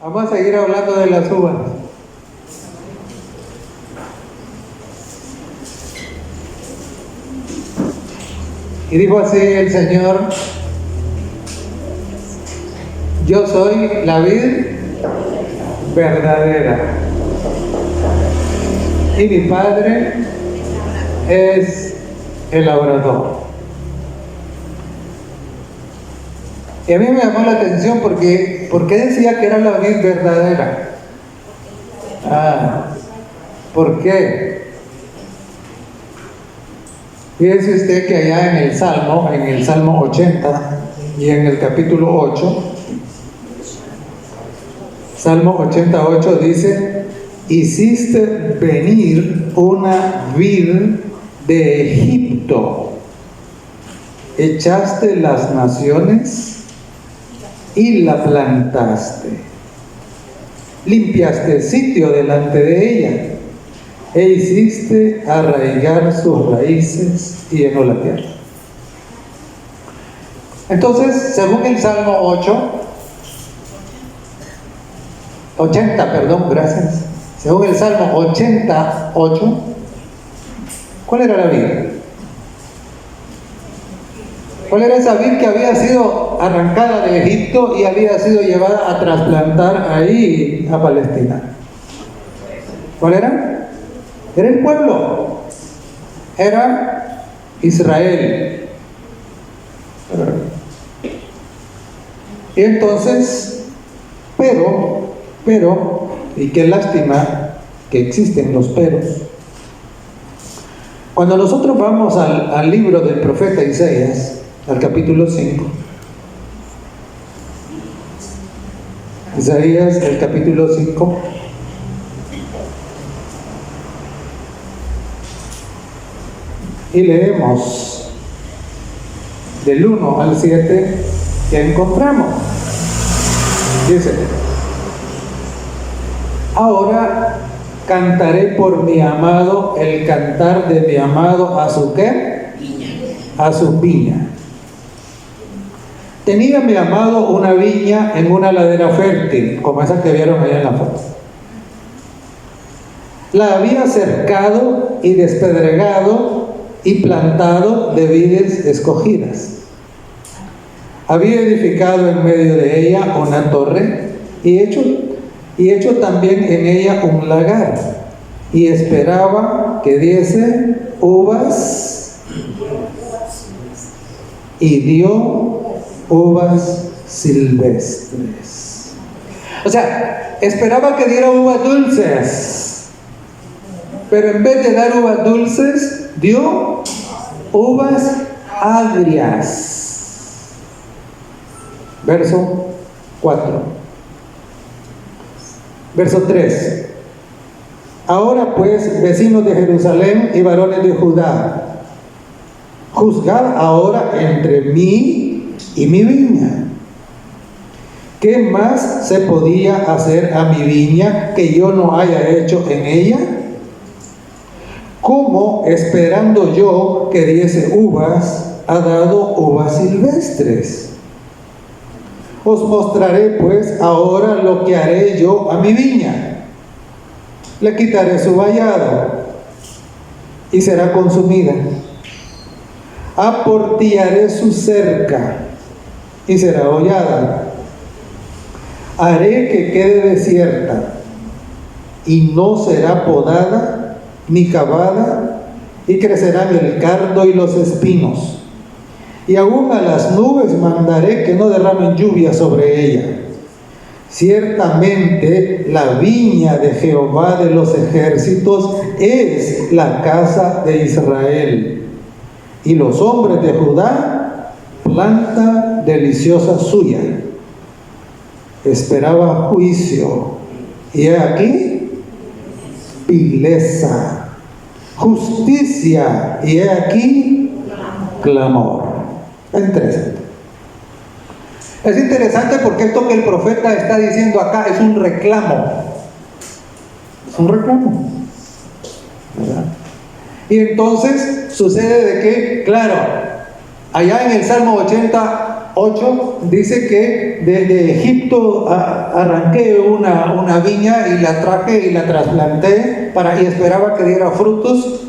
Vamos a seguir hablando de las uvas. Y dijo así el Señor: yo soy la vid verdadera y mi Padre es el labrador. Y a mí me llamó la atención porque, ¿por qué decía que era la vid verdadera? ¿Por qué? Fíjese usted que allá en el Salmo 80 y en el capítulo 8, Salmo 88 dice: hiciste venir una vid de Egipto, echaste las naciones y la plantaste, limpiaste el sitio delante de ella, e hiciste arraigar sus raíces y llenó la tierra. Entonces, según el Salmo 80, gracias. Según el Salmo 88, ¿cuál era la vid? ¿Cuál era esa vid que había sido arrancada de Egipto y había sido llevada a trasplantar ahí a Palestina? ¿Cuál era? Era el pueblo. Era Israel. Y entonces, pero, y qué lástima que existen los peros. Cuando nosotros vamos al libro del profeta Isaías, al capítulo 5, Isaías, el capítulo 5, y leemos del 1 al 7, que encontramos. Dice: ahora cantaré por mi amado el cantar de mi amado a su ¿qué? A su viña. Tenía mi amado una viña en una ladera fértil, como esa que vieron allá en la foto. La había cercado y despedregado y plantado de vides escogidas. Había edificado en medio de ella una torre y hecho también en ella un lagar, y esperaba que diese uvas, y dio uvas silvestres. O sea, esperaba que diera uvas dulces, pero en vez de dar uvas dulces, dio uvas agrias. Verso 4. Verso 3. Ahora pues, vecinos de Jerusalén y varones de Judá, juzgad ahora entre mí y mi viña. ¿Qué más se podía hacer a mi viña que yo no haya hecho en ella? ¿Cómo, esperando yo que diese uvas, ha dado uvas silvestres? Os mostraré pues ahora lo que haré yo a mi viña. Le quitaré su vallado y será consumida. Aportillaré su cerca y será hollada. Haré que quede desierta y no será podada ni cavada, y crecerán el cardo y los espinos. Y aún a las nubes mandaré que no derramen lluvia sobre ella. Ciertamente la viña de Jehová de los ejércitos es la casa de Israel, y los hombres de Judá, planta deliciosa suya. Esperaba juicio, y he aquí vileza; justicia, y he aquí clamor. Es interesante. Es interesante porque esto que el profeta está diciendo acá es un reclamo. Es un reclamo, ¿verdad? Y entonces sucede de que, claro, allá en el Salmo 80 8 dice que desde Egipto arranqué una viña y la traje y la trasplanté y esperaba que diera frutos.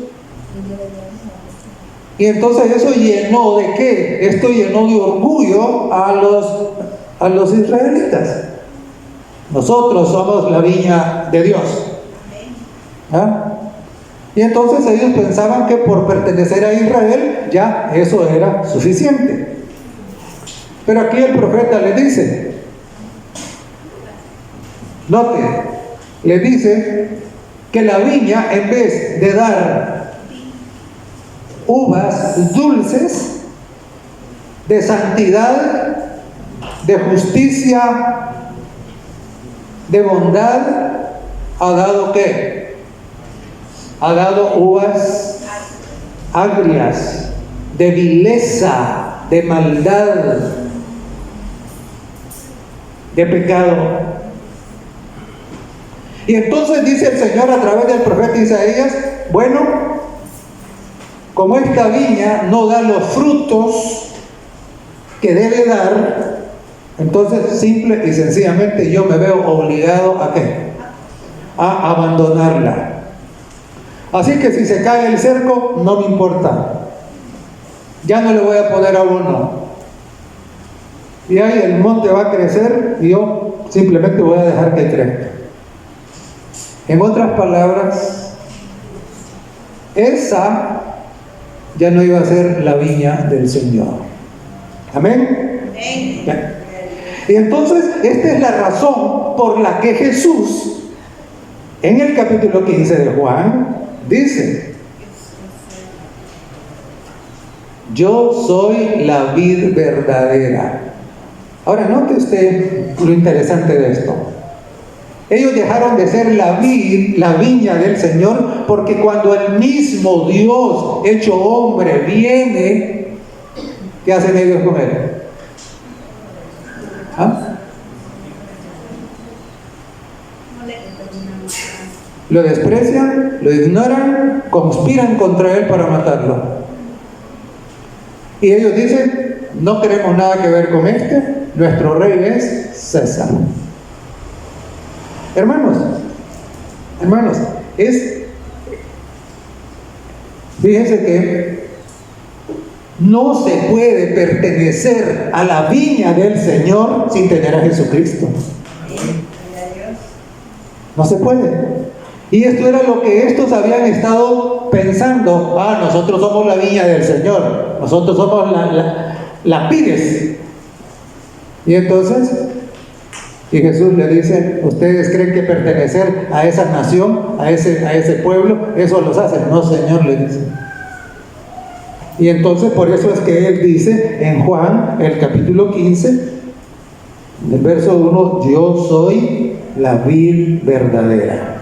Y entonces eso llenó ¿de qué? Esto llenó de orgullo a los israelitas. Nosotros somos la viña de Dios. ¿Ah? Y entonces ellos pensaban que por pertenecer a Israel ya eso era suficiente. Pero aquí el profeta le dice, note, le dice que la viña, en vez de dar uvas dulces de santidad, de justicia, de bondad, ha dado ¿qué? Ha dado uvas agrias, de vileza, de maldad, de pecado. Y entonces dice el Señor a través del profeta Isaías, bueno, como esta viña no da los frutos que debe dar, entonces simple y sencillamente yo me veo obligado ¿a qué? A abandonarla. Así que si se cae el cerco, no me importa. Ya no le voy a poner abono. Y ahí el monte va a crecer y yo simplemente voy a dejar que crezca. En otras palabras, esa ya no iba a ser la viña del Señor. ¿Amén? Amén. Y entonces, esta es la razón por la que Jesús, en el capítulo 15 de Juan, dice: yo soy la vid verdadera. Ahora, note usted lo interesante de esto. Ellos dejaron de ser la viña del Señor, porque cuando el mismo Dios hecho hombre viene, ¿qué hacen ellos con él? ¿Ah? Lo desprecian, lo ignoran, conspiran contra él para matarlo. Y ellos dicen: no queremos nada que ver con nuestro rey es César. Hermanos, fíjense que no se puede pertenecer a la viña del Señor sin tener a Jesucristo. No se puede. Y esto era lo que estos habían estado pensando: nosotros somos la viña del Señor, nosotros somos la pides. Y entonces, y Jesús le dice: ¿ustedes creen que pertenecer a esa nación, a ese pueblo, eso los hace? No, Señor, le dice. Y entonces por eso es que Él dice en Juan, el capítulo 15, el verso 1, yo soy la vid verdadera.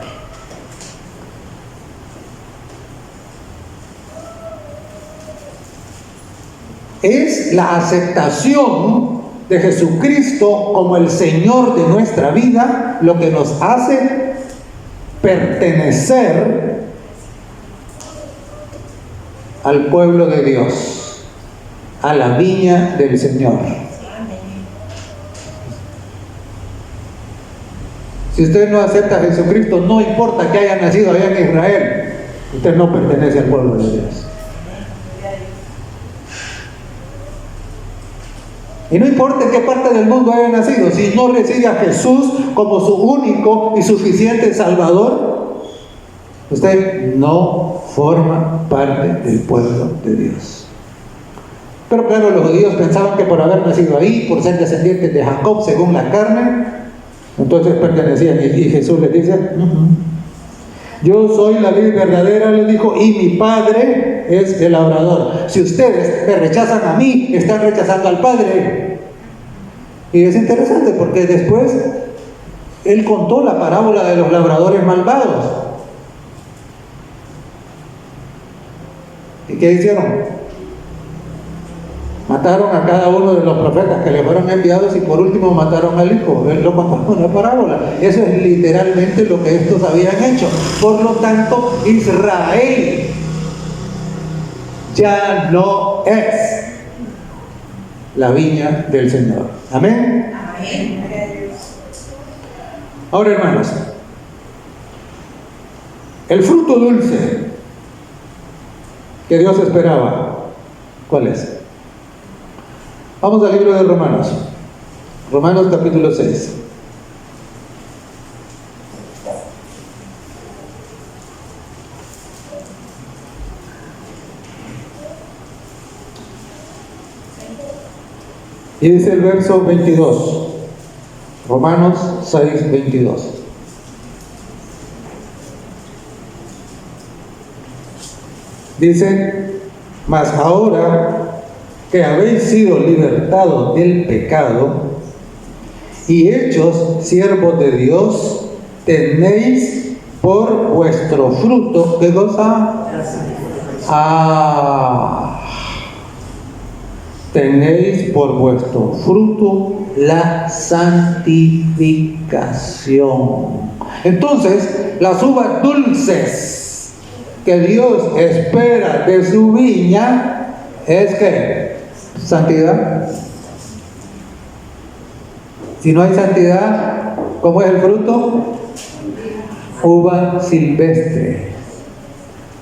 Es la aceptación de Jesucristo como el Señor de nuestra vida lo que nos hace pertenecer al pueblo de Dios, a la viña del Señor. Si usted no acepta a Jesucristo, no importa que haya nacido allá en Israel, usted no pertenece al pueblo de Dios. Y no importa en qué parte del mundo haya nacido, si no recibe a Jesús como su único y suficiente Salvador, usted no forma parte del pueblo de Dios. Pero claro, los judíos pensaban que por haber nacido ahí, por ser descendientes de Jacob según la carne, entonces pertenecían. Y Jesús les dice: yo soy la vid verdadera, le dijo, y mi Padre es el labrador. Si ustedes me rechazan a mí, están rechazando al Padre. Y es interesante porque después Él contó la parábola de los labradores malvados. ¿Y qué hicieron? Mataron a cada uno de los profetas que le fueron enviados y por último mataron al hijo. Él lo contó en una parábola. Eso es literalmente lo que estos habían hecho. Por lo tanto, Israel ya no es la viña del Señor. Amén. Amén. Ahora, hermanos, el fruto dulce que Dios esperaba, ¿cuál es? Vamos al libro de Romanos. Romanos capítulo 6. Y dice el verso 22. Romanos 6, 22. Dice: mas ahora que habéis sido libertados del pecado y hechos siervos de Dios, tenéis por vuestro fruto, ¿qué cosa? Tenéis por vuestro fruto la santificación. Entonces, las uvas dulces que Dios espera de su viña es que santidad. Si no hay santidad, ¿cómo es el fruto? Uva silvestre,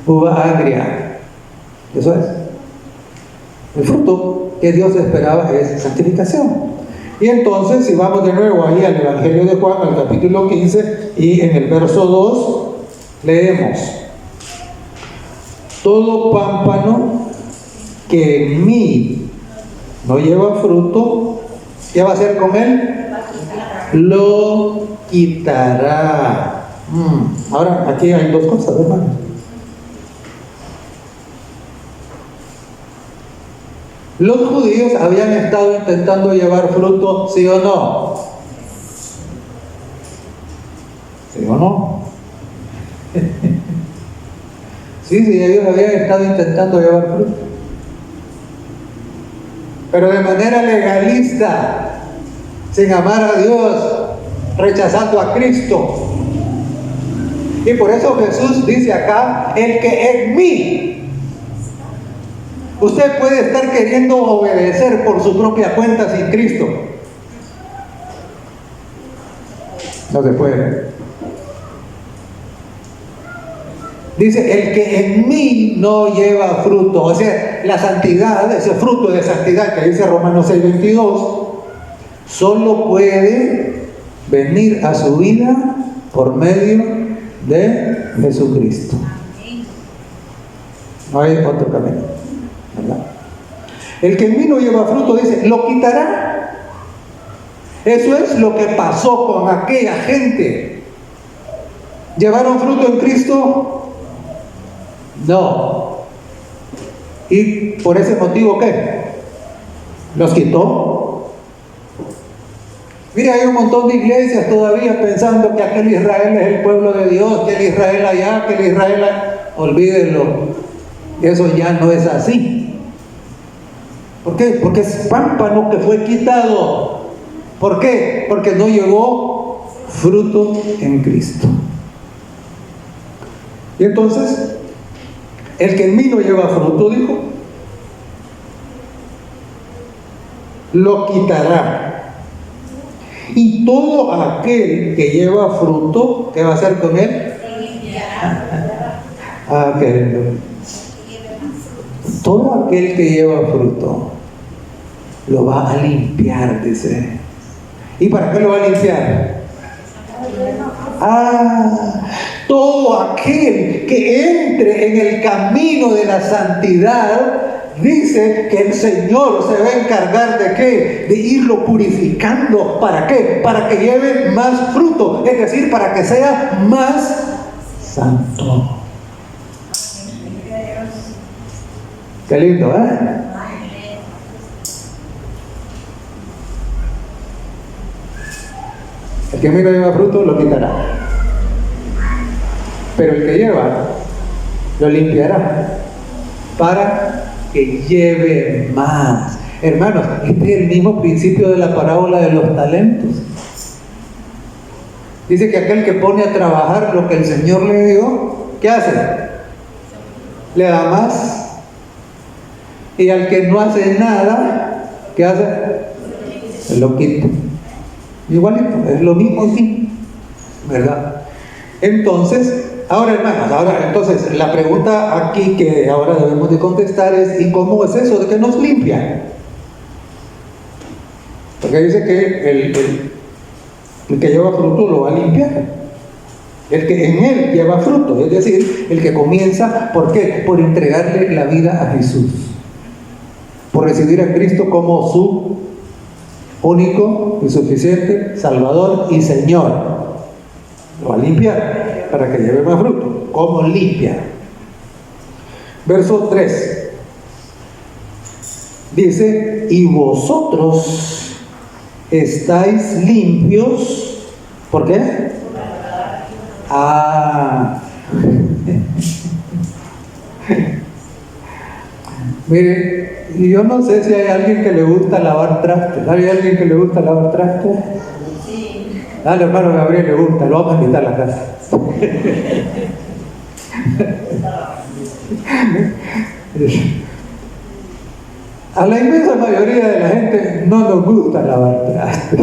uva agria. Eso es. El fruto que Dios esperaba es santificación. Y entonces, si vamos de nuevo ahí al Evangelio de Juan, al capítulo 15, y en el verso 2, leemos: todo pámpano que en mí no lleva fruto, ¿qué va a hacer con él? Lo quitará. Ahora, aquí hay dos cosas, hermano. Los judíos habían estado intentando llevar fruto, ¿sí o no? ¿Sí o no? Sí, ellos habían estado intentando llevar fruto, pero de manera legalista, sin amar a Dios, rechazando a Cristo. Y por eso Jesús dice acá: el que en mí. Usted puede estar queriendo obedecer por su propia cuenta sin Cristo. No se puede. Dice: el que en mí no lleva fruto. O sea, la santidad, ese fruto de santidad que dice Romanos 6:22, solo puede venir a su vida por medio de Jesucristo. No hay otro camino, ¿verdad? El que en mí no lleva fruto, dice, lo quitará. Eso es lo que pasó con aquella gente. ¿Llevaron fruto en Cristo? No. ¿Y por ese motivo qué? ¿Los quitó? Mira, hay un montón de iglesias todavía pensando que aquel Israel es el pueblo de Dios, que el Israel allá, que el Israel allá. Olvídenlo. Eso ya no es así. ¿Por qué? Porque es pámpano que fue quitado. ¿Por qué? Porque no llevó fruto en Cristo. Y entonces, el que en mí no lleva fruto, dijo, lo quitará. Y todo aquel que lleva fruto, ¿qué va a hacer con él? Qué lindo. Todo aquel que lleva fruto lo va a limpiar, dice. ¿Y para qué lo va a limpiar? Todo aquel que entre en el camino de la santidad, dice que el Señor se va a encargar de ¿qué? De irlo purificando. ¿Para qué? Para que lleve más fruto, es decir, para que sea más santo. Qué lindo, ¿eh? El que a mí no lleva fruto, lo quitará. Pero el que lleva, lo limpiará para que lleve más. Hermanos, este es el mismo principio de la parábola de los talentos. Dice que aquel que pone a trabajar lo que el Señor le dio, ¿qué hace? Le da más. Y al que no hace nada, ¿qué hace? Lo quita. Igualito, es lo mismo aquí, ¿verdad? Entonces, ahora hermanos, entonces la pregunta aquí que ahora debemos de contestar es: ¿y cómo es eso de que nos limpia? Porque dice que el que lleva fruto lo va a limpiar. El que en él lleva fruto, es decir, el que comienza, ¿por qué? Por entregarle la vida a Jesús, por recibir a Cristo como su único y suficiente Salvador y Señor. Lo va a limpiar para que lleve más fruto. ¿Cómo limpia? Verso 3 dice: y vosotros estáis limpios. ¿Por qué? Mire, yo no sé si hay alguien que le gusta lavar trastes. ¿Hay alguien que le gusta lavar trastes? Sí. Al hermano Gabriel le gusta, lo vamos a invitar a la casa. A la inmensa mayoría de la gente no nos gusta lavar trastes,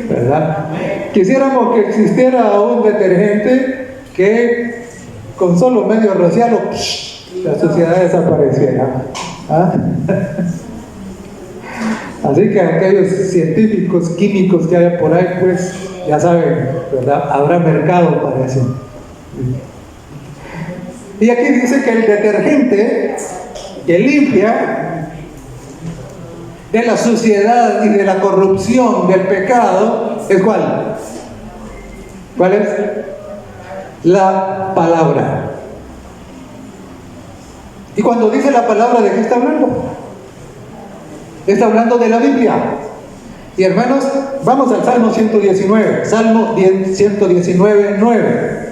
¿verdad? Quisiéramos que existiera un detergente que con solo medio rociarlo la suciedad desapareciera. ¿Ah? Así que aquellos científicos químicos que haya por ahí, pues ya saben, ¿verdad? Habrá mercado para eso. Y aquí dice que el detergente que limpia de la suciedad y de la corrupción del pecado es ¿cuál? ¿Cuál es? La palabra. Y cuando dice la palabra, ¿de qué está hablando? Está hablando de la Biblia. Y hermanos, vamos al Salmo 119. Salmo 119, 9.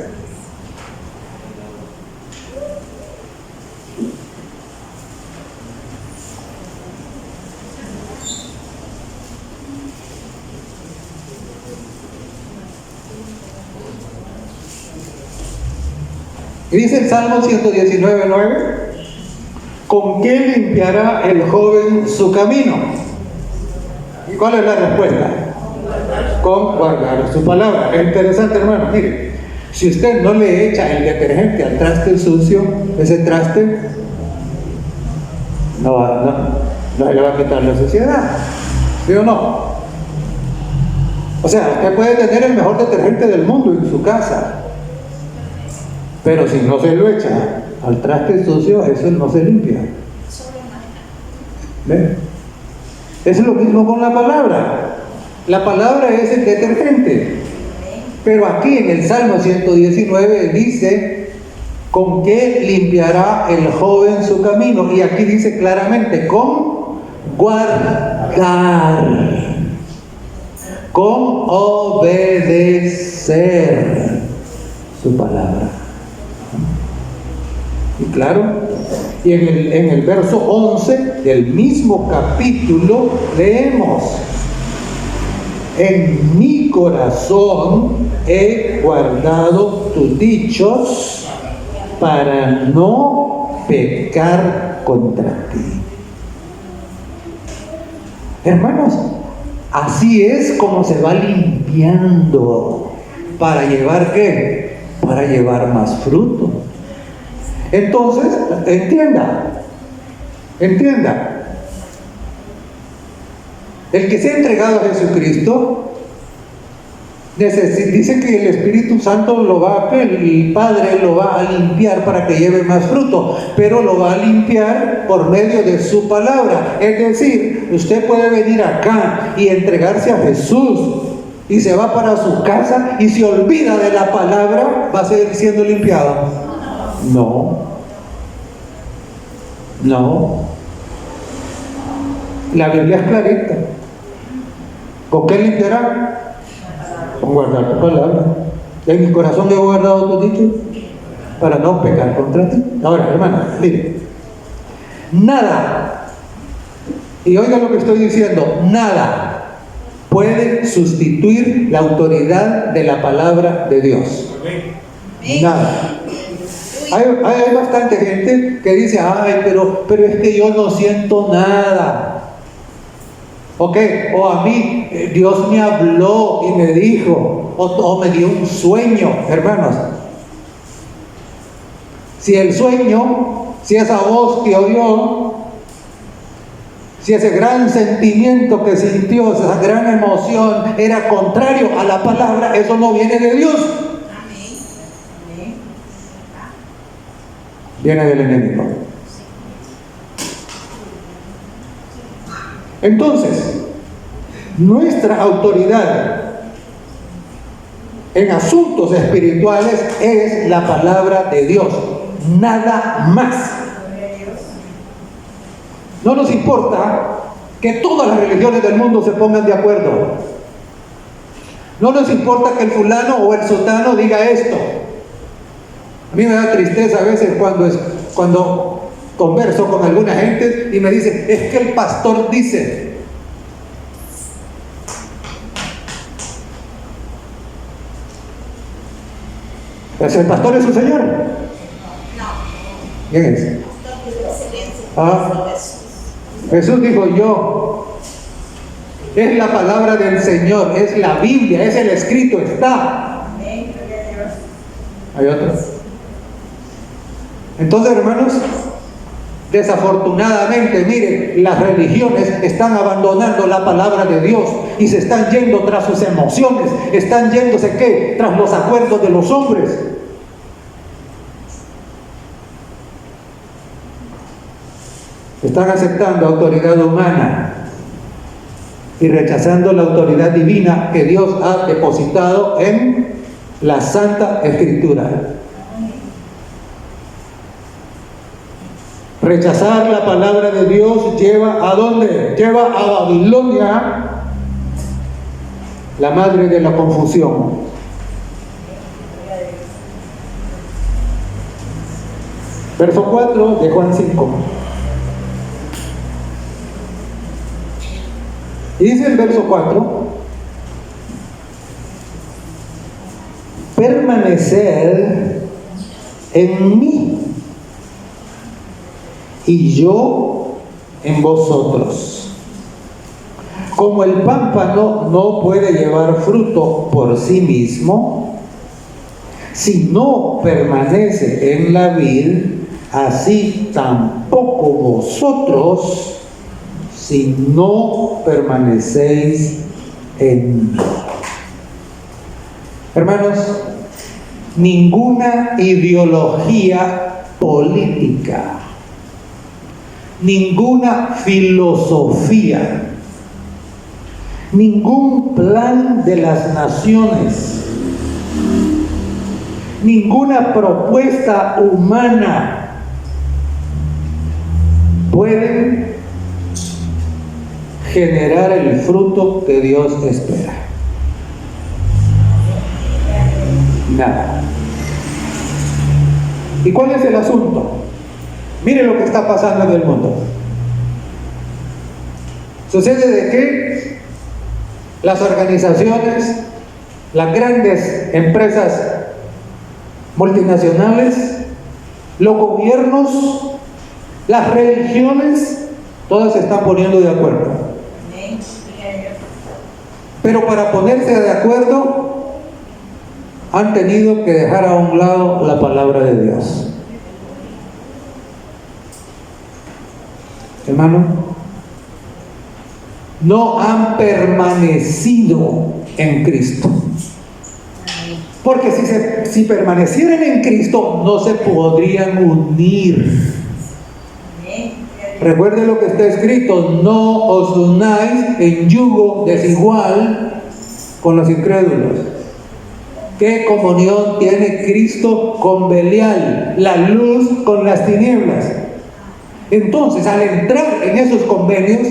Y dice el Salmo 119, 9: ¿con qué limpiará el joven su camino? ¿Y cuál es la respuesta? Con guardar su palabra. Es interesante, hermano. Mire, si usted no le echa el detergente al traste sucio, ese traste no le va a quitar la suciedad. ¿Sí o no? O sea, usted puede tener el mejor detergente del mundo en su casa, pero si no se lo echa al traste sucio, eso no se limpia. ¿Ven? Es lo mismo con la palabra. La palabra es el detergente. Pero aquí en el Salmo 119 dice: ¿con qué limpiará el joven su camino? Y aquí dice claramente: con guardar, con obedecer su palabra. Y claro, y en el verso 11 del mismo capítulo leemos: en mi corazón he guardado tus dichos para no pecar contra ti. Hermanos, así es como se va limpiando. ¿Para llevar qué? Para llevar más fruto. Entonces, entienda. El que se ha entregado a Jesucristo, dice que el Espíritu Santo el Padre lo va a limpiar para que lleve más fruto, pero lo va a limpiar por medio de su palabra. Es decir, usted puede venir acá y entregarse a Jesús y se va para su casa y se olvida de la palabra, ¿va a seguir siendo limpiado? No. La Biblia es clarita. ¿Con qué limpiará? Con guardar tu palabra. En mi corazón he guardado tus dichos para no pecar contra ti. Ahora, hermana, mire, nada, y oiga lo que estoy diciendo, nada puede sustituir la autoridad de la palabra de Dios. Nada. Hay bastante gente que dice, ay, pero es que yo no siento nada. Ok, o a mí Dios me habló y me dijo, o me dio un sueño, hermanos. Si el sueño, si esa voz que oyó, si ese gran sentimiento que sintió, esa gran emoción era contrario a la palabra, eso no viene de Dios. Viene del enemigo. Entonces, nuestra autoridad en asuntos espirituales es la palabra de Dios, nada más. No nos importa que todas las religiones del mundo se pongan de acuerdo. No nos importa que el fulano o el sotano diga esto. A mí me da tristeza a veces cuando converso con alguna gente y me dicen, es que el pastor dice. Pues el pastor es su Señor. ¿Quién es? Jesús dijo yo. Es la palabra del Señor, es la Biblia, es el escrito, está. ¿Hay otros? Entonces, hermanos, desafortunadamente, miren, las religiones están abandonando la palabra de Dios y se están yendo tras sus emociones, están yéndose ¿qué? Tras los acuerdos de los hombres. Están aceptando autoridad humana y rechazando la autoridad divina que Dios ha depositado en la Santa Escritura. Rechazar la palabra de Dios lleva ¿a dónde? Lleva a Babilonia, la madre de la confusión. Verso 4 de Juan 5. Y dice el verso 4, permanecer en mí y yo en vosotros. Como el pámpano no puede llevar fruto por sí mismo, si no permanece en la vid, así tampoco vosotros, si no permanecéis en mí. Hermanos, ninguna ideología política, ninguna filosofía, ningún plan de las naciones, ninguna propuesta humana pueden generar el fruto que Dios espera. Nada. ¿Y cuál es el asunto? Mire lo que está pasando en el mundo. Sucede de que las organizaciones, las grandes empresas multinacionales, los gobiernos, las religiones, todas se están poniendo de acuerdo. Pero para ponerse de acuerdo han tenido que dejar a un lado la palabra de Dios. Hermano, no han permanecido en Cristo. Porque si permanecieran en Cristo, no se podrían unir. Recuerde lo que está escrito: no os unáis en yugo desigual con los incrédulos. ¿Qué comunión tiene Cristo con Belial? La luz con las tinieblas. Entonces, al entrar en esos convenios,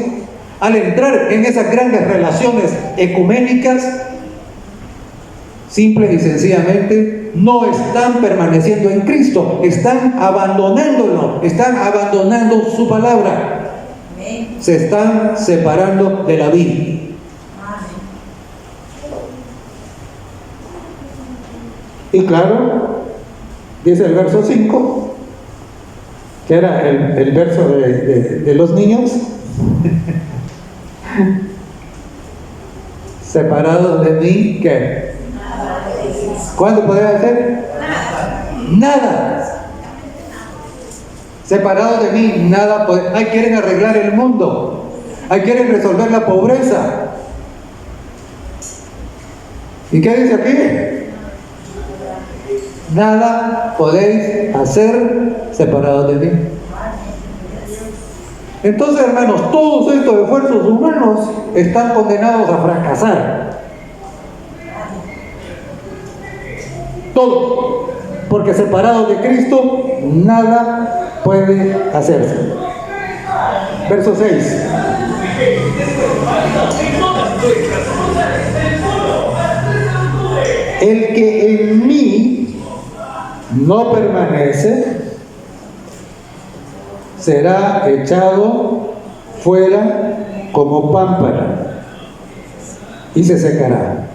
al entrar en esas grandes relaciones ecuménicas, simple y sencillamente no están permaneciendo en Cristo, están abandonándolo, están abandonando su palabra, se están separando de la vida. Y claro, Dice el verso 5, que era el verso de los niños. Separados de mí, ¿qué? ¿Cuándo podría hacer? Nada. Separados de mí, nada. Ay, quieren arreglar el mundo. Ay, quieren resolver la pobreza. ¿Y qué dice aquí? Nada podéis hacer separados de mí. Entonces, hermanos, todos estos esfuerzos humanos están condenados a fracasar. Todos. Porque separados de Cristo, nada puede hacerse. Verso 6. El que en mí no permanece será echado fuera como pámpara y se secará.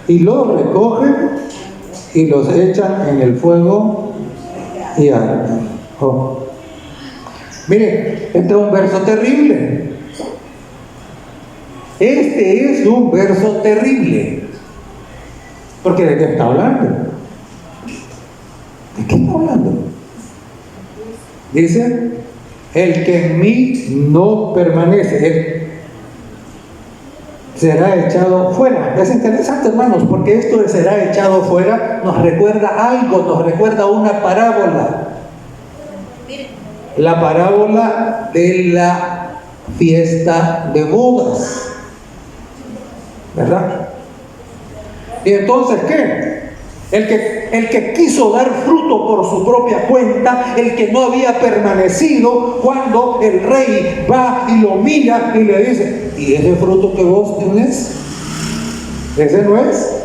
Y los recogen y los echan en el fuego y arden. Oh. Mire, este es un verso terrible. Este es un verso terrible. Porque ¿de qué está hablando? ¿De qué está hablando? Dice, el que en mí no permanece, él será echado fuera. Es interesante, hermanos, porque esto de será echado fuera nos recuerda algo, nos recuerda una parábola. La parábola de la fiesta de bodas, ¿verdad? Y entonces, ¿qué? El que quiso dar fruto por su propia cuenta, el que no había permanecido, cuando el rey va y lo mira y le dice, ¿y ese fruto que vos tenés? ¿Ese no es?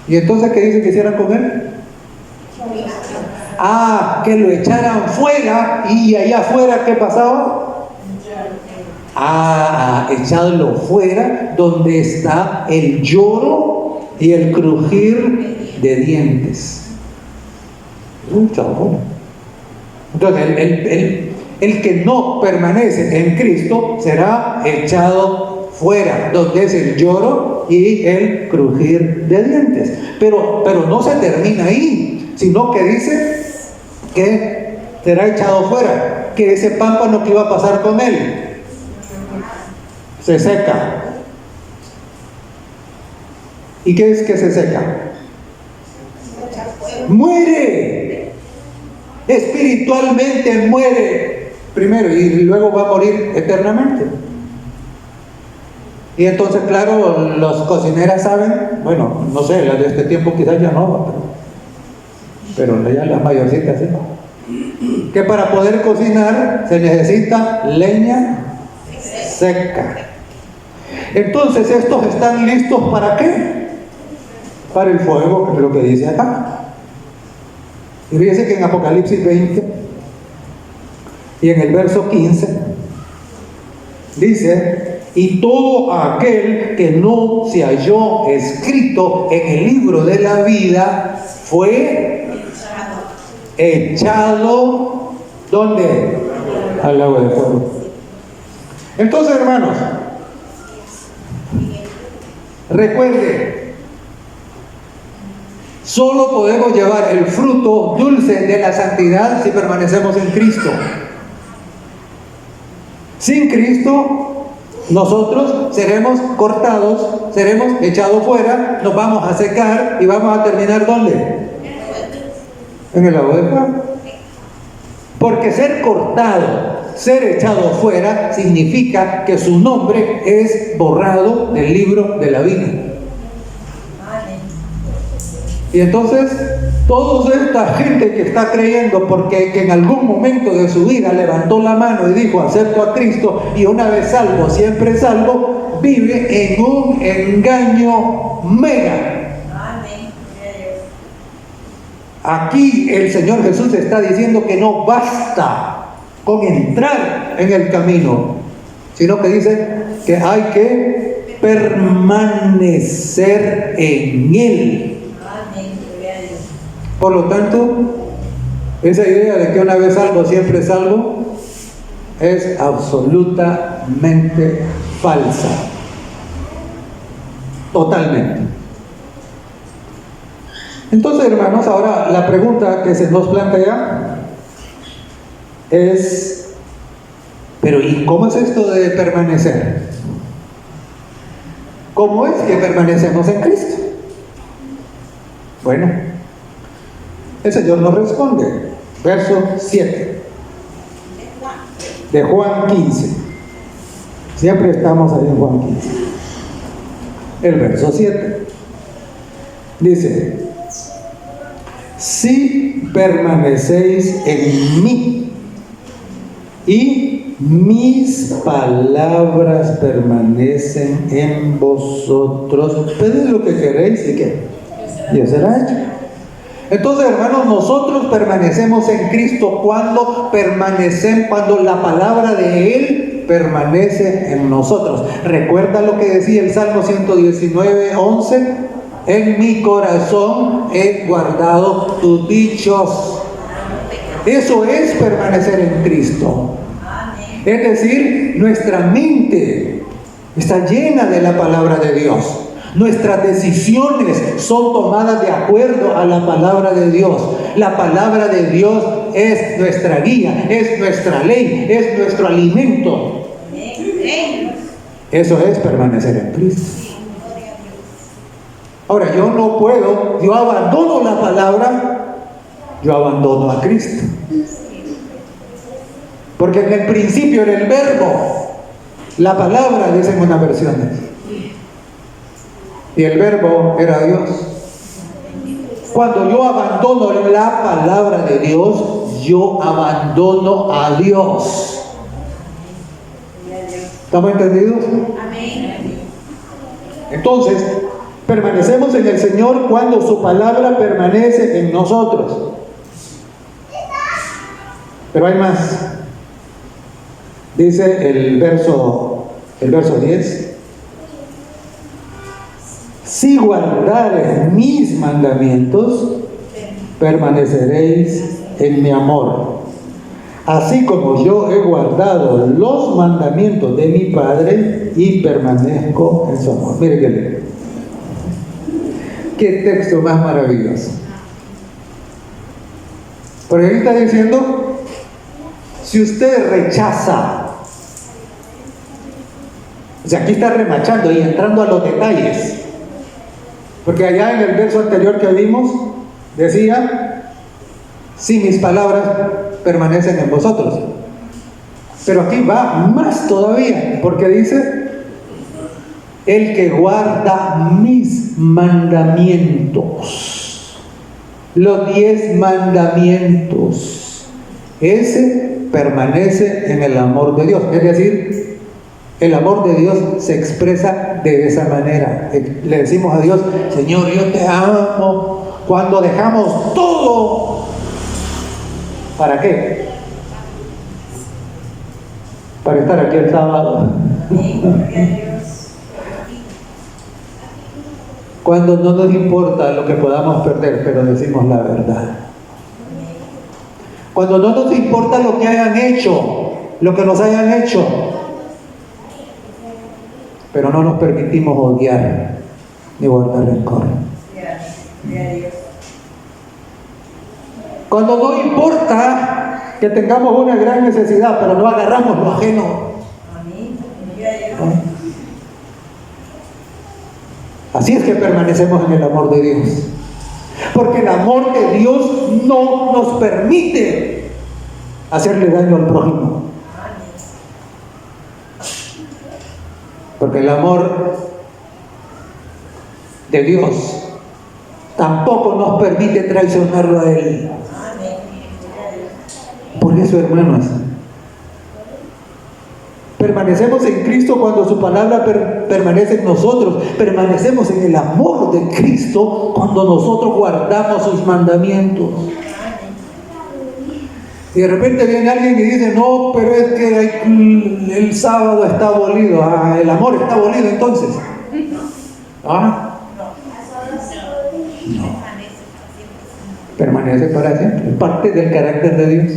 ¿Y entonces qué dice que hicieran con él? Ah, que lo echaran fuera. ¿Y allá afuera qué pasaba? Echarlo fuera, donde está el lloro y el crujir de dientes. Entonces, el que no permanece en Cristo será echado fuera, donde es el lloro y el crujir de dientes. Pero no se termina ahí, sino que dice que será echado fuera, que ese pámpano que iba a pasar con él se seca. ¿Y qué es que se seca? Muere. Espiritualmente muere primero y luego va a morir eternamente. Y entonces, claro, los cocineras saben, bueno, no sé, las de este tiempo quizás ya no, pero ya las mayorcitas sí, que para poder cocinar se necesita leña seca. Entonces, estos están listos ¿para qué? Para el fuego, que es lo que dice acá. Y fíjense que en Apocalipsis 20 y en el verso 15 dice, y todo aquel que no se halló escrito en el libro de la vida fue echado, ¿dónde? Al lago de fuego. Entonces, hermanos, recuerde, solo podemos llevar el fruto dulce de la santidad si permanecemos en Cristo. Sin Cristo, nosotros seremos cortados, seremos echados fuera, nos vamos a secar y vamos a terminar ¿dónde? En el lago de fuego. Porque ser cortado, ser echado fuera, significa que su nombre es borrado del libro de la vida. Y entonces, toda esta gente que está creyendo porque que en algún momento de su vida levantó la mano y dijo, acepto a Cristo, y una vez salvo, siempre salvo, vive en un engaño mega. Aquí el Señor Jesús está diciendo que no basta con entrar en el camino, sino que dice que hay que permanecer en Él. Por lo tanto, esa idea de que una vez salvo siempre es salvo es absolutamente falsa. Totalmente. Entonces, hermanos, ahora la pregunta que se nos plantea es, pero ¿y cómo es esto de permanecer? ¿Cómo es que permanecemos en Cristo? Bueno, el Señor nos responde, verso 7 de Juan 15. Siempre estamos ahí en Juan 15. El verso 7 dice: si permanecéis en mí y mis palabras permanecen en vosotros, pedid lo que queréis y que ya será hecho. Entonces, hermanos, nosotros permanecemos en Cristo cuando la palabra de Él permanece en nosotros. ¿Recuerda lo que decía el Salmo 119:11? En mi corazón he guardado tus dichos. Eso es permanecer en Cristo. Es decir, nuestra mente está llena de la palabra de Dios. Nuestras decisiones son tomadas de acuerdo a la palabra de Dios. La palabra de Dios es nuestra guía, es nuestra ley, es nuestro alimento. Eso es permanecer en Cristo. Ahora, yo abandono la palabra, yo abandono a Cristo. Porque en el principio era el verbo, la palabra, dicen unas versiones. Y el verbo era Dios. Cuando yo abandono la palabra de Dios, yo abandono a Dios. ¿Estamos entendidos? Entonces, permanecemos en el Señor cuando su palabra permanece en nosotros. Pero hay más. Dice el verso 10. Si guardareis mis mandamientos, permaneceréis en mi amor, así como yo he guardado los mandamientos de mi Padre y permanezco en su amor. Mire qué texto más maravilloso. Porque ahí está diciendo, si usted rechaza, o sea, aquí está remachando y entrando a los detalles. Porque allá en el verso anterior que vimos, decía, si mis palabras permanecen en vosotros. Pero aquí va más todavía, porque dice, el que guarda mis mandamientos, los 10 mandamientos, ese permanece en el amor de Dios. Es decir, el amor de Dios se expresa de esa manera. Le decimos a Dios, Señor, yo te amo. Cuando dejamos todo, ¿para qué? Para estar aquí el sábado. Cuando no nos importa lo que podamos perder, pero decimos la verdad. Cuando no nos importa lo que hayan hecho, lo que nos hayan hecho, pero no nos permitimos odiar ni guardar rencor. Cuando no importa que tengamos una gran necesidad, pero no agarramos lo ajeno. Así es que permanecemos en el amor de Dios. Porque el amor de Dios no nos permite hacerle daño al prójimo. Porque el amor de Dios tampoco nos permite traicionarlo a Él. Por eso, hermanos, permanecemos en Cristo cuando su palabra permanece en nosotros. Permanecemos en el amor de Cristo cuando nosotros guardamos sus mandamientos. Y de repente viene alguien y dice, no, pero es que el sábado está abolido. El amor está abolido entonces. No. permanece para siempre, parte del carácter de Dios.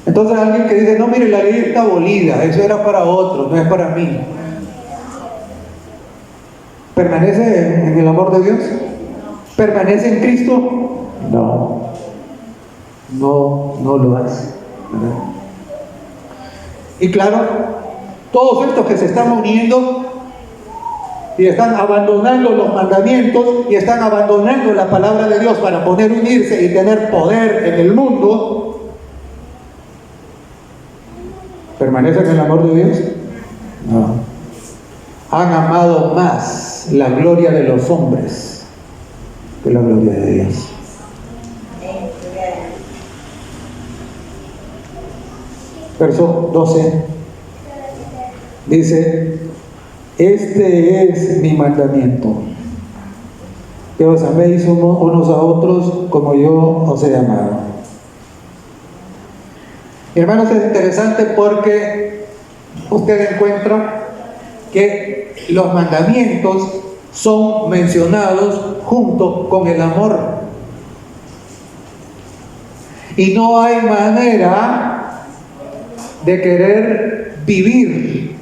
Entonces alguien que dice, no, mire, la ley está abolida, eso era para otros, no es para mí. ¿Permanece en el amor de Dios? ¿Permanece en Cristo? No, no lo hace, ¿verdad? Y claro, todos estos que se están uniendo y están abandonando los mandamientos y están abandonando la palabra de Dios para poder unirse y tener poder en el mundo, ¿permanecen en el amor de Dios? No. Han amado más la gloria de los hombres que la gloria de Dios. Verso 12 dice: este es mi mandamiento, que os améis unos a otros como yo os he amado. Hermanos, es interesante porque usted encuentra que los mandamientos son mencionados junto con el amor. Y no hay manera de querer vivir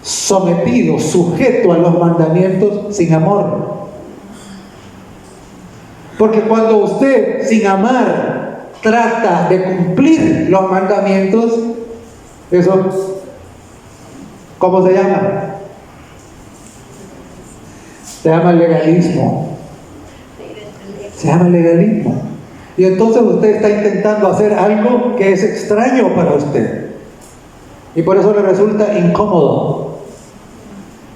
sometido, sujeto a los mandamientos sin amor. Porque cuando usted sin amar trata de cumplir los mandamientos, eso, ¿cómo se llama? Se llama legalismo. Se llama legalismo. Y entonces usted está intentando hacer algo que es extraño para usted. Y por eso le resulta incómodo.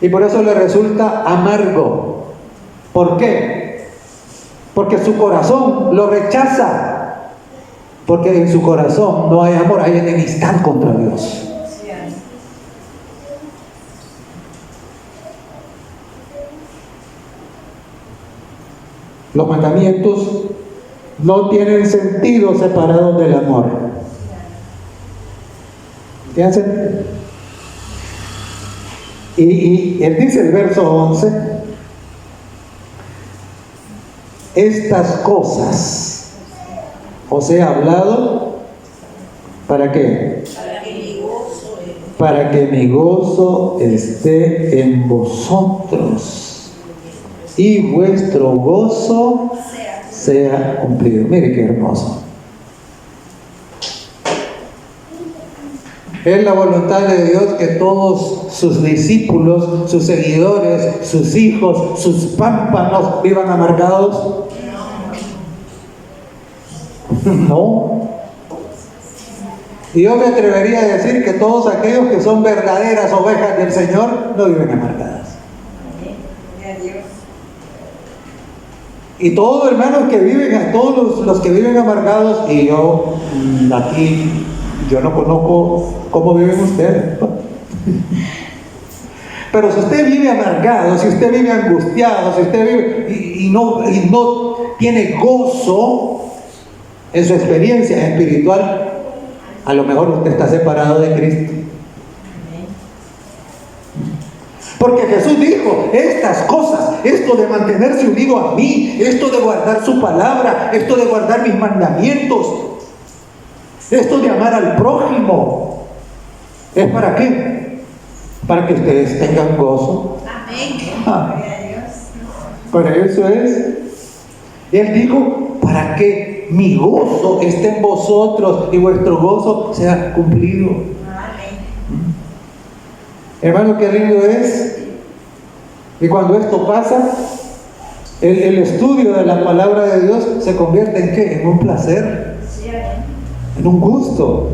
Y por eso le resulta amargo. ¿Por qué? Porque su corazón lo rechaza. Porque en su corazón no hay amor, hay enemistad contra Dios. Los mandamientos no tienen sentido separados del amor. ¿Tienen sentido? Y él dice el verso 11: estas cosas os he hablado, ¿para qué? Para que mi gozo esté en vosotros y vuestro gozo sea cumplido. Mire qué hermoso. Es la voluntad de Dios que todos sus discípulos, sus seguidores, sus hijos, sus pámpanos vivan amargados. No. Y yo me atrevería a decir que todos aquellos que son verdaderas ovejas del Señor no viven amargadas. Y todos, hermanos, que viven, todos los que viven amargados, y yo aquí, yo no conozco cómo viven ustedes. Pero si usted vive amargado, si usted vive angustiado, si usted vive y no tiene gozo en su experiencia espiritual, a lo mejor usted está separado de Cristo. Porque Jesús dijo, estas cosas, esto de mantenerse unido a mí, esto de guardar su palabra, esto de guardar mis mandamientos, esto de amar al prójimo, ¿es para qué? Para que ustedes tengan gozo. Amén. Para eso es. Él dijo, para que mi gozo esté en vosotros y vuestro gozo sea cumplido. Hermano, qué lindo es. Y cuando esto pasa, el estudio de la palabra de Dios se convierte en ¿qué? En un placer, en un gusto.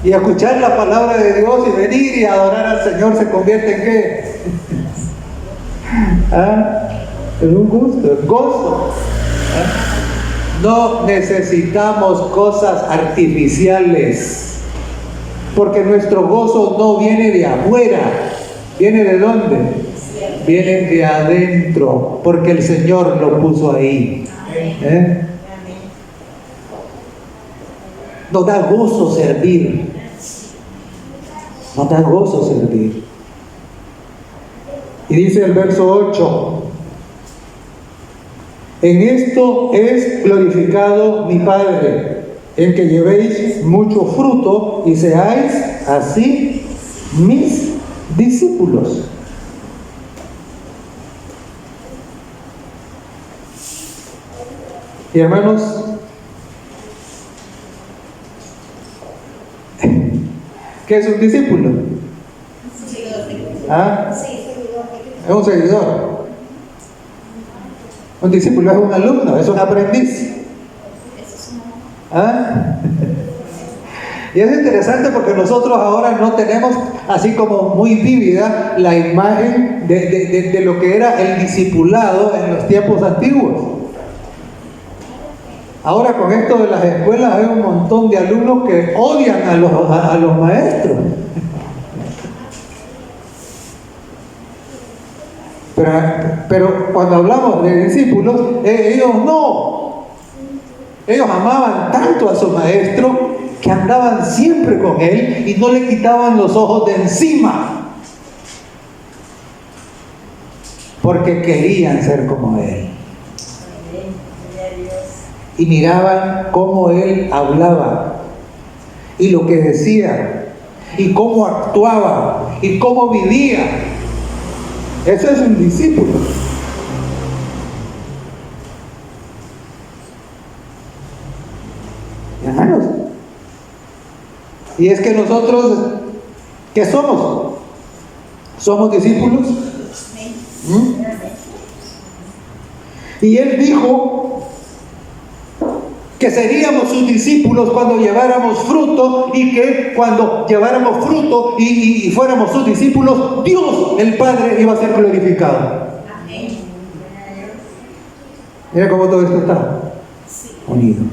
Y escuchar la palabra de Dios y venir y adorar al Señor se convierte en ¿qué? En un gusto, en gozo. No necesitamos cosas artificiales. Porque nuestro gozo no viene de afuera. ¿Viene de dónde? Viene de adentro. Porque el Señor lo puso ahí. Nos da gozo servir. Nos da gozo servir. Y dice el verso 8: en esto es glorificado mi Padre, en que llevéis mucho fruto y seáis así mis discípulos. Y hermanos, ¿qué es un discípulo? ¿Ah? Es un seguidor. Un discípulo es un alumno, es un aprendiz. ¿Ah? Y es interesante porque nosotros ahora no tenemos así como muy vívida la imagen de lo que era el discipulado en los tiempos antiguos. Ahora con esto de las escuelas hay un montón de alumnos que odian a los maestros. Pero cuando hablamos de discípulos, ellos no. Ellos amaban tanto a su maestro que andaban siempre con él y no le quitaban los ojos de encima. Porque querían ser como él. Y miraban cómo él hablaba y lo que decía y cómo actuaba y cómo vivía. Eso es un discípulo. Hermanos, y es que nosotros, ¿qué somos? ¿Somos discípulos? Y él dijo que seríamos sus discípulos cuando lleváramos fruto, y que cuando lleváramos fruto y fuéramos sus discípulos, Dios el Padre iba a ser glorificado. Amén. Mira cómo todo esto está unido.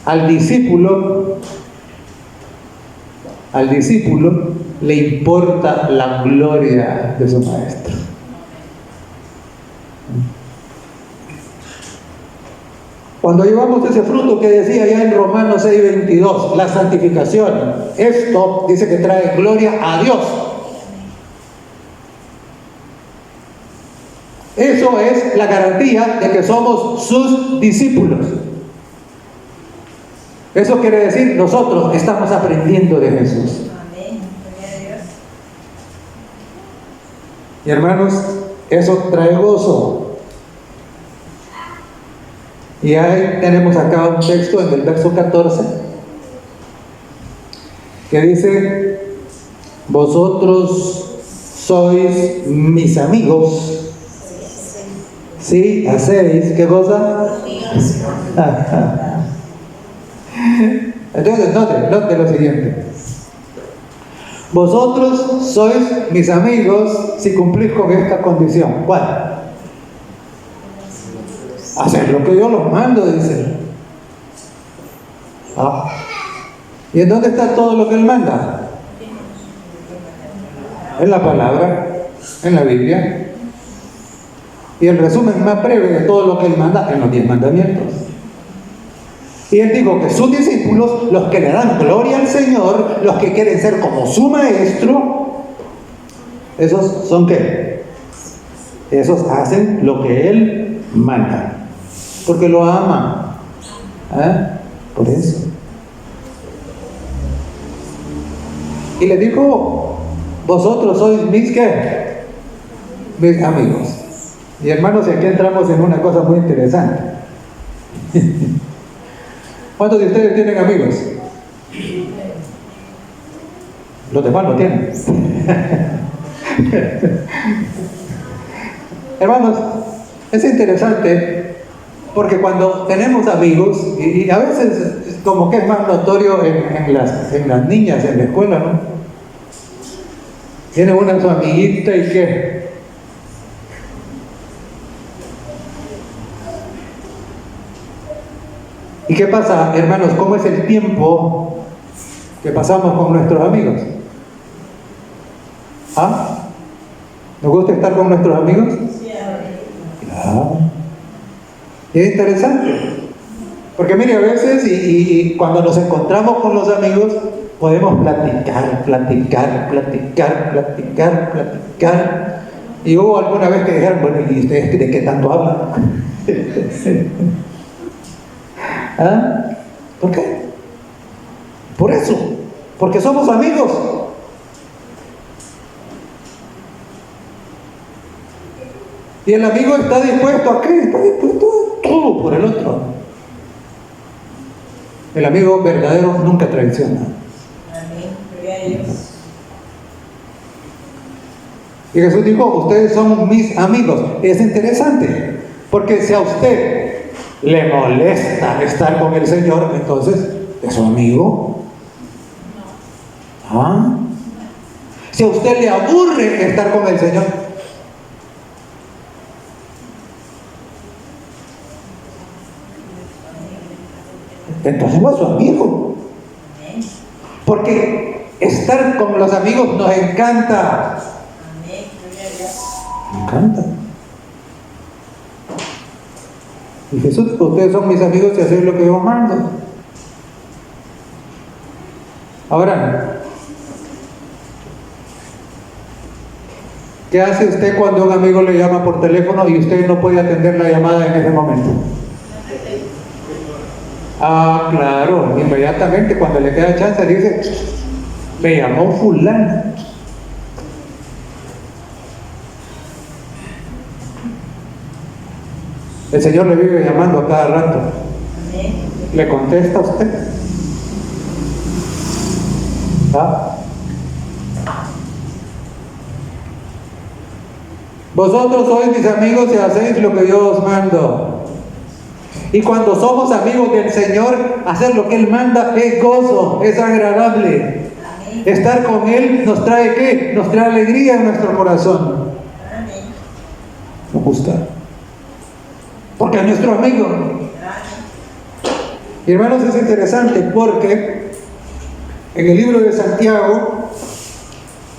Al discípulo le importa la gloria de su maestro. Cuando llevamos ese fruto que decía ya en Romanos 6:22, la santificación, esto dice que trae gloria a Dios. Eso es la garantía de que somos sus discípulos. Eso quiere decir, nosotros estamos aprendiendo de Jesús. Y hermanos, eso trae gozo. Y ahí tenemos acá un texto en el verso 14 que dice: vosotros sois mis amigos si hacéis, ¿qué cosa? Entonces note lo siguiente: vosotros sois mis amigos si cumplís con esta condición. ¿Cuál? Hacer lo que yo los mando, dice. ¿Y en dónde está todo lo que él manda? En la palabra, en la Biblia. Y el resumen más breve de todo lo que él manda en los 10 mandamientos. Y él dijo que sus discípulos, los que le dan gloria al Señor, los que quieren ser como su maestro, esos son ¿qué? Esos hacen lo que él manda, porque lo aman. Por eso. Y le dijo: vosotros sois mis ¿qué? Mis amigos. Y hermanos, aquí entramos en una cosa muy interesante. ¿Cuántos de ustedes tienen amigos? Los demás no tienen. Hermanos, es interesante porque cuando tenemos amigos, y a veces como que es más notorio en las niñas en la escuela, ¿no? Tiene una su amiguita y ¿qué? ¿Y qué pasa, hermanos? ¿Cómo es el tiempo que pasamos con nuestros amigos? ¿Nos gusta estar con nuestros amigos? Claro. Y es interesante, porque mire, a veces y cuando nos encontramos con los amigos, podemos platicar. Y hubo alguna vez que dijeron, bueno, ¿y ustedes de qué tanto hablan? ¿Ah? ¿Por qué? Por eso, porque somos amigos. Y el amigo está dispuesto a qué? Está dispuesto a todo por el otro. El amigo verdadero nunca traiciona. Y Jesús dijo, ustedes son mis amigos. Es interesante, porque si a usted le molesta estar con el Señor, entonces, ¿es su amigo? ¿Ah? Si a usted le aburre estar con el Señor, entonces no es su amigo. Porque estar con los amigos nos encanta. Me encanta. Y Jesús dijo, ustedes son mis amigos y hacen lo que yo mando. Ahora, ¿qué hace usted cuando un amigo le llama por teléfono y usted no puede atender la llamada en ese momento? Ah, claro, inmediatamente cuando le queda chance dice, me llamó fulano. El Señor le vive llamando a cada rato. ¿Le contesta a usted? ¿Ah? Vosotros sois mis amigos y hacéis lo que yo os mando. Y cuando somos amigos del Señor, hacer lo que Él manda es gozo, es agradable. Estar con Él nos trae ¿qué? Nos trae alegría en nuestro corazón. Nos gusta. Porque es nuestro amigo. Y hermanos, es interesante porque en el libro de Santiago,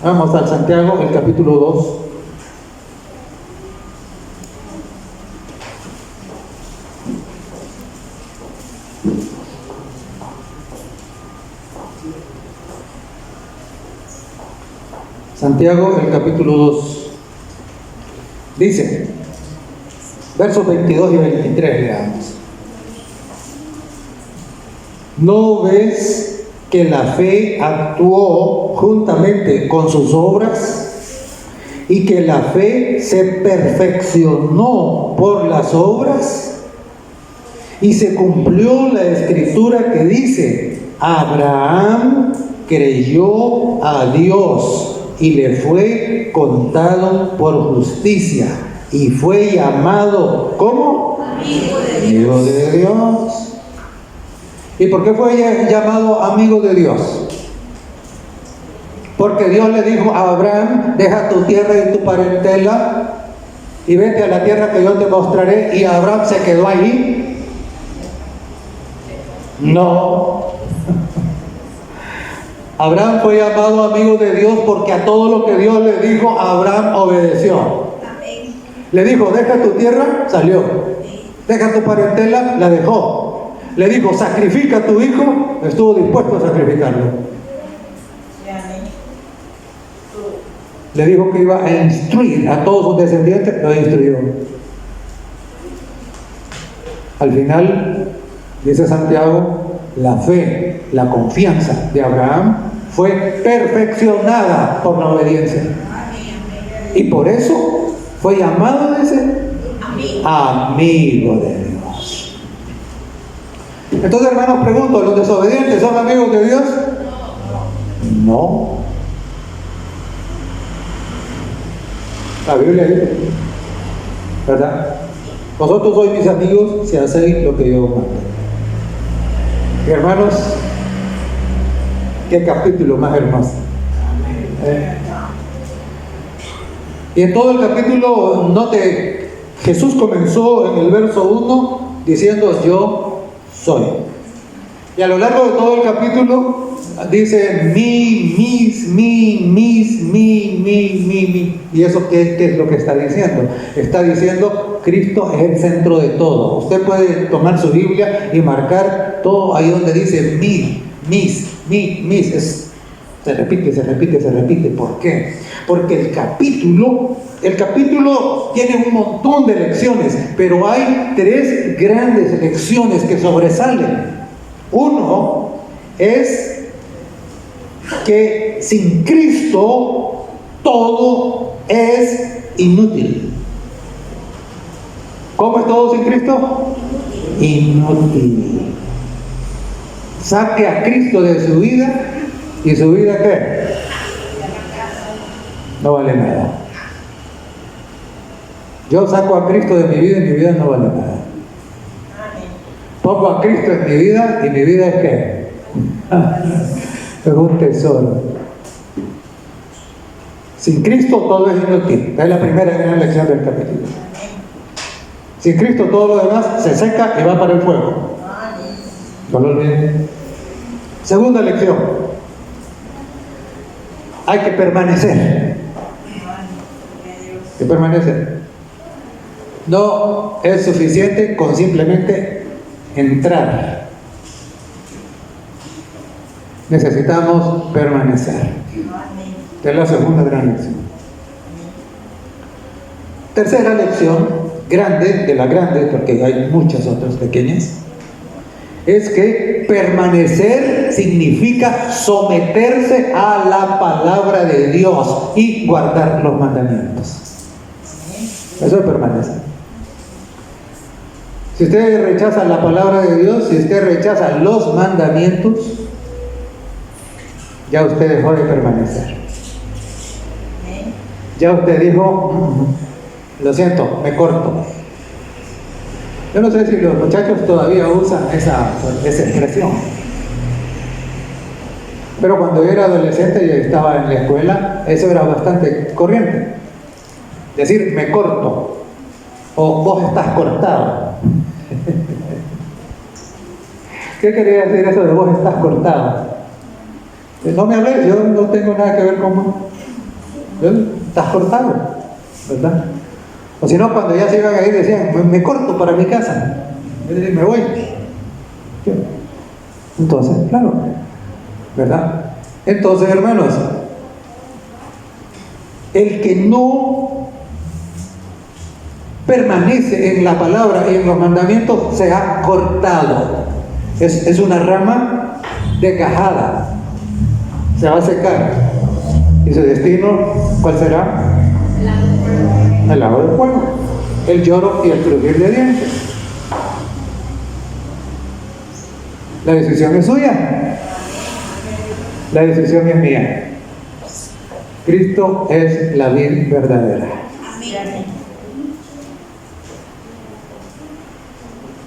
vamos al Santiago, el capítulo 2. Santiago, el capítulo 2, dice, versos 22 y 23, leamos. ¿No ves que la fe actuó juntamente con sus obras y que la fe se perfeccionó por las obras? Y se cumplió la escritura que dice, Abraham creyó a Dios y le fue contado por justicia y fue llamado, ¿cómo? Amigo de Dios. ¿Y por qué fue llamado amigo de Dios? Porque Dios le dijo a Abraham, deja tu tierra y tu parentela y vete a la tierra que yo te mostraré, y Abraham se quedó ahí. No. Abraham fue llamado amigo de Dios porque a todo lo que Dios le dijo, Abraham obedeció. Le dijo, deja tu tierra, salió. Deja tu parentela, la dejó. Le dijo, sacrifica a tu hijo, estuvo dispuesto a sacrificarlo. Le dijo que iba a instruir a todos sus descendientes, lo instruyó. Al final, dice Santiago, la fe, la confianza de Abraham fue perfeccionada por la obediencia. Y por eso fue llamado de ser amigo de Dios. Entonces, hermanos, pregunto, ¿los desobedientes son amigos de Dios? No. La Biblia dice, ¿verdad? Vosotros sois mis amigos si hacéis lo que yo mando. Hermanos, qué capítulo más hermoso. Y en todo el capítulo, note, Jesús comenzó en el verso 1 diciendo, yo soy. Y a lo largo de todo el capítulo dice, mis. ¿Y eso qué es lo que está diciendo? Está diciendo, Cristo es el centro de todo. Usted puede tomar su Biblia y marcar todo ahí donde dice mis, se repite. ¿Por qué? Porque el capítulo tiene un montón de lecciones, pero hay 3 grandes lecciones que sobresalen. Uno es que sin Cristo todo es inútil. ¿Cómo es todo sin Cristo? Inútil. Saque a Cristo de su vida y su vida ¿qué? No vale nada. Yo saco a Cristo de mi vida y mi vida no vale nada. Pongo a Cristo en mi vida y mi vida es ¿qué? Es un tesoro. Sin Cristo todo es inútil. Es la primera gran lección del capítulo. Sin Cristo todo lo demás se seca y va para el fuego. No lo olviden. Segunda lección. Hay que permanecer. Hay que permanecer. No es suficiente con simplemente entrar. Necesitamos permanecer. Esta es la segunda gran lección. Tercera lección, grande, de las grandes, porque hay muchas otras pequeñas, es que permanecer significa someterse a la palabra de Dios y guardar los mandamientos. Eso es permanecer. Si usted rechaza la palabra de Dios, si usted rechaza los mandamientos, ya usted dejó de permanecer. Ya usted dijo, lo siento, me corto. Yo no sé si los muchachos todavía usan esa expresión. Pero cuando yo era adolescente y estaba en la escuela, eso era bastante corriente. Decir, me corto. O vos estás cortado. ¿Qué quería decir eso de vos estás cortado? No me hables, yo no tengo nada que ver con vos. Estás cortado, ¿verdad? O si no, cuando ya se iban a ir decían, me corto para mi casa. Me voy. Entonces, claro, ¿verdad? Entonces, hermanos, el que no permanece en la palabra y en los mandamientos se ha cortado. Es una rama desgajada. Se va a secar. ¿Y su destino cuál será? El lago del fuego. El lloro y el crujir de dientes. La decisión es suya. La decisión es mía. Cristo es la vid verdadera.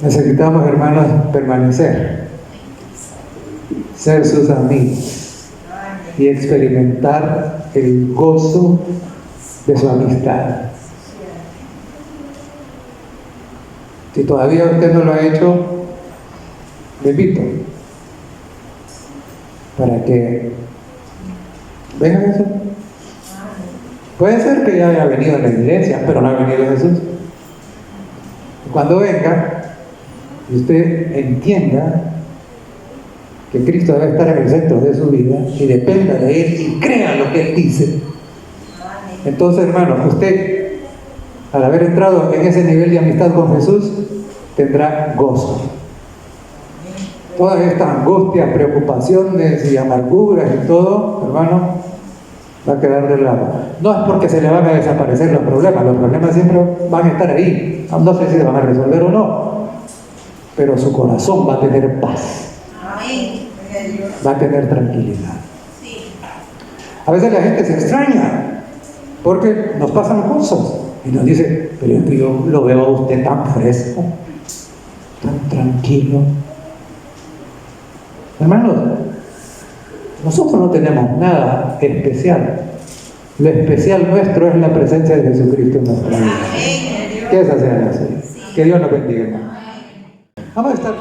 Necesitamos, hermanos, permanecer, ser sus amigos y experimentar el gozo de su amistad. Si todavía usted no lo ha hecho, le invito para que venga Jesús. Puede ser que ya haya venido a la iglesia, pero no ha venido Jesús. Cuando venga y usted entienda que Cristo debe estar en el centro de su vida y dependa de Él y crea lo que Él dice, entonces, hermano, usted, al haber entrado en ese nivel de amistad con Jesús, tendrá gozo. Todas estas angustias, preocupaciones y amarguras y todo, hermano, va a quedar de lado. No es porque se le van a desaparecer los problemas siempre van a estar ahí. No sé si se van a resolver o no, pero su corazón va a tener paz. Va a tener tranquilidad. A veces la gente se extraña porque nos pasan cosas y nos dice, pero es que yo lo veo a usted tan fresco, tan tranquilo. Hermanos, nosotros no tenemos nada especial. Lo especial nuestro es la presencia de Jesucristo en nuestra vida. Que esa sea la suya. Que Dios nos bendiga, hermano. Vamos a estar